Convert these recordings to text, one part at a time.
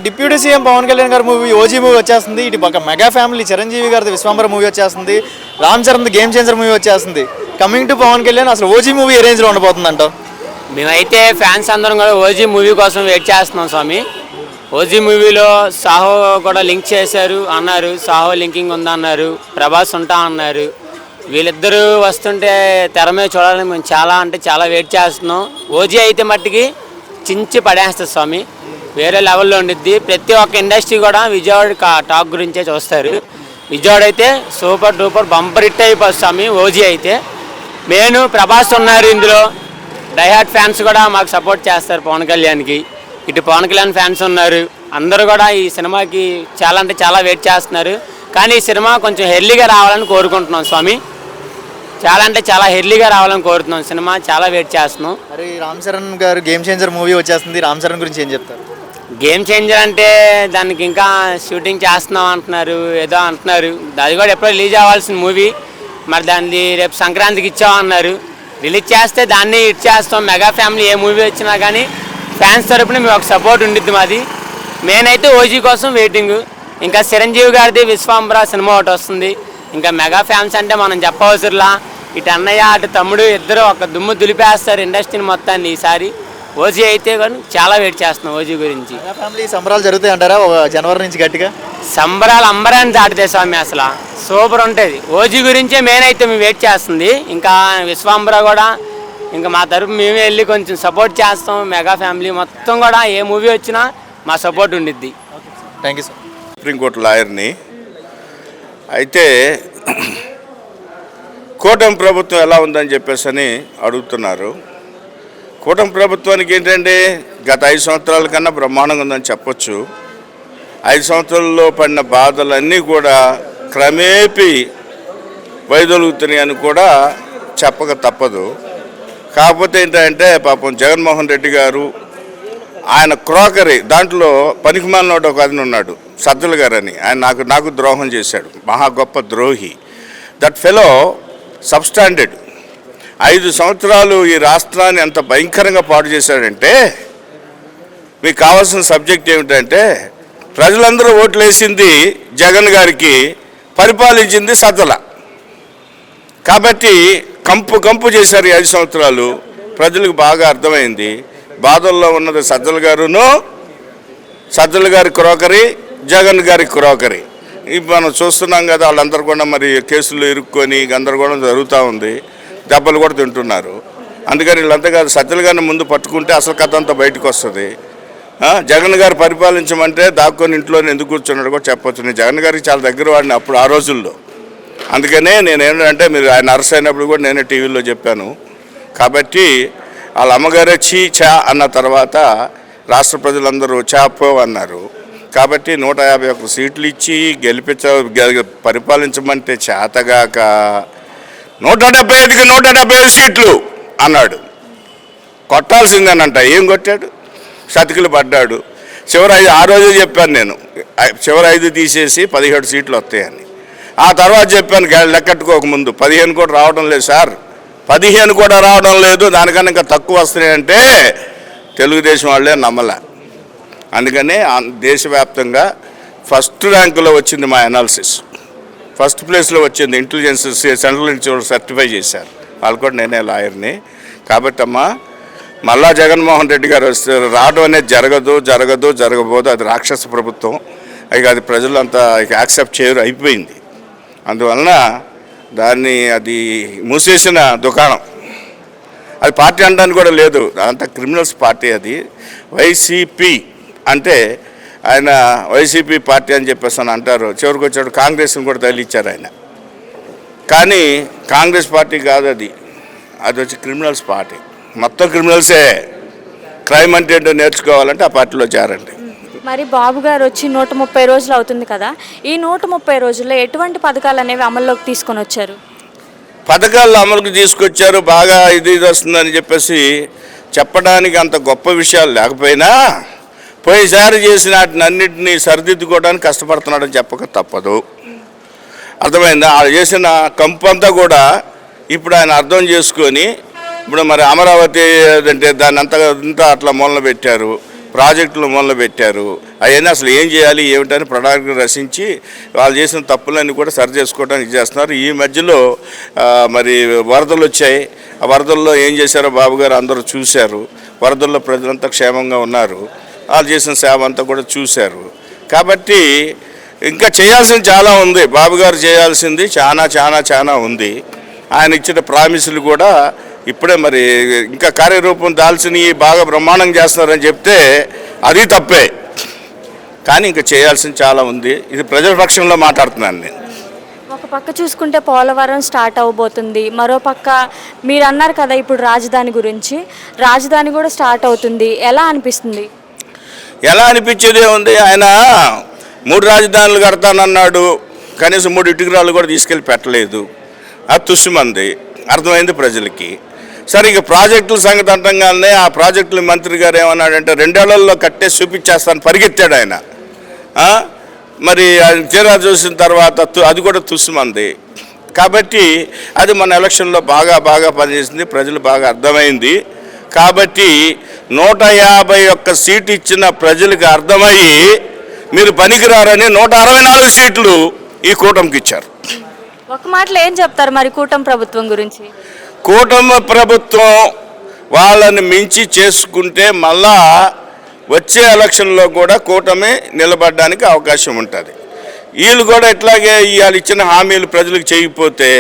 Deputy CM Pawan Kalyan గారి movie OG movie వచ్చేస్తుంది. ఇటు పక్క మెగా ఫ్యామిలీ చిరంజీవి గారిది విశ్వంబర మూవీ వచ్చేస్తుంది. Ram Charan game changer movie వచ్చేస్తుంది. కమింగ్ టు పవన్ కళ్యాణ్, అసలు ఓజీ మూవీ ఏ రేంజ్లో ఉండబోతుంది అంట? మేమైతే ఫ్యాన్స్ అందరం కూడా ఓజీ మూవీ కోసం వెయిట్ చేస్తున్నాం స్వామి. ఓజీ మూవీలో సాహో కూడా లింక్ చేశారు అన్నారు, సాహో లింకింగ్ ఉందన్నారు, ప్రభాస్ ఉంటా అన్నారు. వీళ్ళిద్దరూ వస్తుంటే తెర మీద చూడాలని మేము చాలా వెయిట్ చేస్తున్నాం. ఓజీ అయితే మట్టికి చించి పడేస్తుంది స్వామి, వేరే లెవెల్లో ఉండిద్ది. ప్రతి ఒక్క ఇండస్ట్రీ కూడా విజయవాడ టాక్ గురించే చూస్తారు. విజయవాడ అయితే సూపర్ డూపర్ బంపర్ హిట్ అయిపోతుంది స్వామి. ఓజీ అయితే మెయిన్ ప్రభాస్ ఉన్నారు ఇందులో. డైహార్ట్ ఫ్యాన్స్ కూడా మాకు సపోర్ట్ చేస్తారు పవన్ కళ్యాణ్కి. ఇటు పవన్ కళ్యాణ్ ఫ్యాన్స్ ఉన్నారు, అందరూ కూడా ఈ సినిమాకి చాలా వెయిట్ చేస్తున్నారు. కానీ ఈ సినిమా కొంచెం హెర్లీగా రావాలని కోరుకుంటున్నాం స్వామి. చాలా హెర్లీగా రావాలని కోరుతున్నాం. సినిమా చాలా వెయిట్ చేస్తున్నాం. అరే రామ్ చరణ్ గారు గేమ్ చేంజర్ మూవీ వచ్చేస్తుంది. రామ్ చరణ్ గురించి ఏం చెప్తారు? గేమ్ చేంజర్ అంటే దానికి ఇంకా షూటింగ్ చేస్తున్నాం అంటున్నారు, ఏదో అంటున్నారు. అది కూడా ఎప్పుడో రిలీజ్ అవ్వాల్సిన మూవీ, మరి దాన్ని రేపు సంక్రాంతికి ఇచ్చామన్నారు. రిలీజ్ చేస్తే దాన్ని హిట్ చేస్తాం. మెగా ఫ్యామిలీ ఏ మూవీ వచ్చినా కానీ ఫ్యాన్స్ తరపున మేము ఒక సపోర్ట్ ఉండిద్ది మాది. మెయిన్ అయితే ఓజీ కోసం వెయిటింగ్. ఇంకా చిరంజీవి గారిది విశ్వాంబర సినిమా ఒకటి వస్తుంది. ఇంకా మెగా ఫ్యాన్స్ అంటే మనం చెప్పవసరలా. ఇటు అన్నయ్య అటు తమ్ముడు ఇద్దరు ఒక దుమ్ము దులిపేస్తారు ఇండస్ట్రీని మొత్తాన్ని ఈసారి. ఓజీ అయితే కానీ చాలా వెయిట్ చేస్తున్నాం ఓజీ గురించి. ఫ్యామిలీ సంబరాలు జరుగుతాయి అంటారా జనవరి నుంచి గట్టిగా? సంబరాలు అంబరాన్ని దాటితే స్వామి, అసలు సూపర్ ఉంటుంది. ఓజీ గురించే మెయిన్ అయితే మేము వెయిట్ చేస్తుంది. ఇంకా విశ్వాంబర కూడా ఇంకా మా తరపు మేమే వెళ్ళి కొంచెం సపోర్ట్ చేస్తాం. మెగా ఫ్యామిలీ మొత్తం కూడా ఏ మూవీ వచ్చినా మా సపోర్ట్ ఉండిద్ది. Thank you sir. సుప్రీంకోర్టు లాయర్ని అయితే కూటమి ప్రభుత్వం ఎలా ఉందని చెప్పేసి అని అడుగుతున్నారు. కూటమి ప్రభుత్వానికి ఏంటంటే గత 5 సంవత్సరాల కన్నా బ్రహ్మాండంగా ఉందని చెప్పొచ్చు. 5 సంవత్సరాల్లో పడిన బాధలన్నీ కూడా క్రమేపీ వైదొలుగుతున్నాయని కూడా చెప్పక తప్పదు. కాకపోతే ఏంటంటే పాపం జగన్మోహన్ రెడ్డి గారు ఆయన క్రోకరీ దాంట్లో పనికిమాలినోడు ఒక అతను ఉన్నాడు, సజ్జల గారు అని. ఆయన నాకు ద్రోహం చేశాడు, మహా గొప్ప ద్రోహి. దట్ ఫెలో సబ్స్టాండర్డ్ 5 సంవత్సరాలు ఈ రాష్ట్రాన్ని ఎంత భయంకరంగా పాడు చేశాడంటే, మీకు కావాల్సిన సబ్జెక్ట్ ఏమిటంటే ప్రజలందరూ ఓట్లేసింది జగన్ గారికి, పరిపాలించింది సజ్జల. కాబట్టి కంపు చేశారు ఈ 5 సంవత్సరాలు. ప్రజలకు బాగా అర్థమైంది. బాధల్లో ఉన్నది సజ్జల గారును, సజ్జల గారి క్రోకరీ, జగన్ గారి క్రోకరీ. ఇప్పుడు మనం చూస్తున్నాం కదా, వాళ్ళందరూ కూడా మరి కేసులు ఇరుక్కొని గందరగోళం జరుగుతూ ఉంది, దెబ్బలు కూడా తింటున్నారు. అందుకని వీళ్ళంతా కాదు, సజ్జల గారిని ముందు పట్టుకుంటే అసలు కథ అంతా బయటకు వస్తుంది. జగన్ గారు పరిపాలించమంటే దాక్కొని ఇంట్లోనే ఎందుకు కూర్చున్నాడు కూడా చెప్పొచ్చు. నేను జగన్ గారికి చాలా దగ్గర వాడిని అప్పుడు ఆ రోజుల్లో. అందుకనే నేనేంటంటే మీరు ఆయన అరెస్ట్ అయినప్పుడు కూడా నేనే టీవీలో చెప్పాను. కాబట్టి వాళ్ళ అమ్మగారే చా అన్న తర్వాత రాష్ట్ర ప్రజలందరూ చాపో అన్నారు. కాబట్టి 151 సీట్లు ఇచ్చి పరిపాలించమంటే చేతగాక 175కి 175 సీట్లు అన్నాడు. కొట్టాల్సిందేనంట. ఏం కొట్టాడు? సతికిలు పడ్డాడు. చివరి 5 ఆ రోజే చెప్పాను నేను, చివరి 5 తీసేసి 17 సీట్లు వస్తాయని. ఆ తర్వాత చెప్పాను లెక్కట్టుకోక ముందు 15 కూడా రావడం లేదు సార్, 15 కూడా రావడం లేదు, దానికన్నా ఇంకా తక్కువ వస్తున్నాయంటే తెలుగుదేశం వాళ్ళే నమ్మలే. అందుకనే దేశవ్యాప్తంగా ఫస్ట్ ర్యాంకులో వచ్చింది మా అనాలిసిస్. ఫస్ట్ ప్లేస్లో వచ్చింది. ఇంటెలిజెన్స్ సెంట్రల్ నుంచి సర్టిఫై చేశారు. వాళ్ళు కూడా నేనే లాయర్ని. కాబట్టి అమ్మా మళ్ళా జగన్మోహన్ రెడ్డి గారు వస్తే రావడం అనేది జరగబోదు. అది రాక్షస ప్రభుత్వం. అది ప్రజలంతా యాక్సెప్ట్ చేయరు, అయిపోయింది. అందువలన అది మూసేసిన దుకాణం. అది పార్టీ అనడానికి కూడా లేదు, అదంతా క్రిమినల్స్ పార్టీ. అది వైసీపీ అంటే ఆయన వైసీపీ పార్టీ అని చెప్పేసి అని అంటారు. చివరికి వచ్చాడు కాంగ్రెస్ని కూడా తగిలిచ్చారు ఆయన. కానీ కాంగ్రెస్ పార్టీ కాదు అది వచ్చి క్రిమినల్స్ పార్టీ. మొత్తం క్రిమినల్సే. క్రైమ్ అంటే ఏంటో నేర్చుకోవాలంటే ఆ పార్టీలో చేరండి. మరి బాబు గారు వచ్చి 130 రోజులు అవుతుంది కదా, ఈ 130 రోజుల్లో ఎటువంటి పథకాలు అనేవి అమల్లోకి తీసుకొని వచ్చారు? పథకాలు అమలుకి తీసుకొచ్చారు. బాగా ఇది వస్తుందని చెప్పేసి చెప్పడానికి అంత గొప్ప విషయాలు లేకపోయినా పోయినసారి చేసిన వాటినన్నింటినీ సరిదిద్దుకోవడానికి కష్టపడుతున్నాడని చెప్పక తప్పదు. అర్థమైందా? వాళ్ళు చేసిన కంపు అంతా కూడా ఇప్పుడు ఆయన అర్థం చేసుకొని ఇప్పుడు మరి అమరావతి అంటే దాన్ని అంతా అట్లా మూలన పెట్టారు. ప్రాజెక్టులు మొదలుపెట్టారు. అవన్నీ అసలు ఏం చేయాలి ఏమిటని ప్రణాళిక రచించి వాళ్ళు చేసిన తప్పులన్నీ కూడా సరి చేసుకోవడానికి చేస్తున్నారు. ఈ మధ్యలో మరి వరదలు వచ్చాయి. ఆ వరదల్లో ఏం చేశారో బాబు గారు అందరూ చూశారు. వరదల్లో ప్రజలంతా క్షేమంగా ఉన్నారు. వాళ్ళు చేసిన సేవ అంతా కూడా చూశారు. కాబట్టి ఇంకా చేయాల్సింది చాలా ఉంది. బాబు గారు చేయాల్సింది చాలా చాలా చాలా ఉంది. ఆయన ఇచ్చిన ప్రామిసులు కూడా ఇప్పుడే మరి ఇంకా కార్యరూపం దాల్చినవి బాగా బ్రహ్మాండంగా చేస్తున్నారని చెప్తే అది తప్పే. కానీ ఇంకా చేయాల్సింది చాలా ఉంది. ఇది ప్రజల పక్షంలో మాట్లాడుతున్నాను నేను. ఒక పక్క చూసుకుంటే పోలవరం స్టార్ట్ అవ్వబోతుంది, మరో పక్క మీరు అన్నారు కదా ఇప్పుడు రాజధాని గురించి, రాజధాని కూడా స్టార్ట్ అవుతుంది. ఎలా అనిపిస్తుంది? ఎలా అనిపించేదే ఉంది. ఆయన 3 రాజధానులు కడతానన్నాడు, కనీసం 3 ఇటుకరాళ్ళు కూడా తీసుకెళ్ళి పెట్టలేదు. అది తుస్సుమంది, అర్థమైంది ప్రజలకి. సరే ఇక ప్రాజెక్టుల సంగతి అంటంగానే ఆ ప్రాజెక్టుల మంత్రి గారు ఏమన్నాడంటే 2 ఏళ్లలో కట్టేసి చూపించేస్తాను పరిగెత్తాడు ఆయన. మరి తీరా చూసిన తర్వాత అది కూడా తుస్సుమంది. కాబట్టి అది మన ఎలక్షన్లో బాగా పనిచేసింది, ప్రజలు బాగా అర్థమైంది. కాబట్టి 151 సీటు ఇచ్చిన ప్రజలకు అర్థమయ్యి మీరు పనికిరారని 164 సీట్లు ఈ కూటమికి ఇచ్చారు. ఒక మాటలో ఏం చెప్తారు మరి కూటమి ప్రభుత్వం గురించి? కూటమి ప్రభుత్వం వాళ్ళని మించి చేసుకుంటే మళ్ళా వచ్చే ఎలక్షన్లో కూడా కూటమి నిలబడడానికి అవకాశం ఉంటుంది. వీళ్ళు కూడా ఇట్లాగే ఇవాళ ఇచ్చిన హామీలు ప్రజలకు చేయకపోతే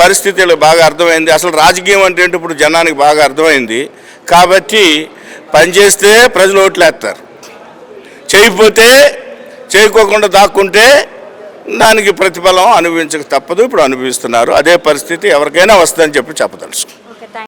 పరిస్థితులు బాగా అర్థమైంది. అసలు రాజకీయం అంటే ఇప్పుడు జనానికి బాగా అర్థమైంది. కాబట్టి పనిచేస్తే ప్రజలు ఓట్లేస్తారు, చేయకపోతే చేయకోకుండా దాక్కుంటే దానికి ప్రతిఫలం అనుభవించక తప్పదు. ఇప్పుడు అనుభవిస్తున్నారు. అదే పరిస్థితి ఎవరికైనా వస్తుందని చెప్పదలుచుకో.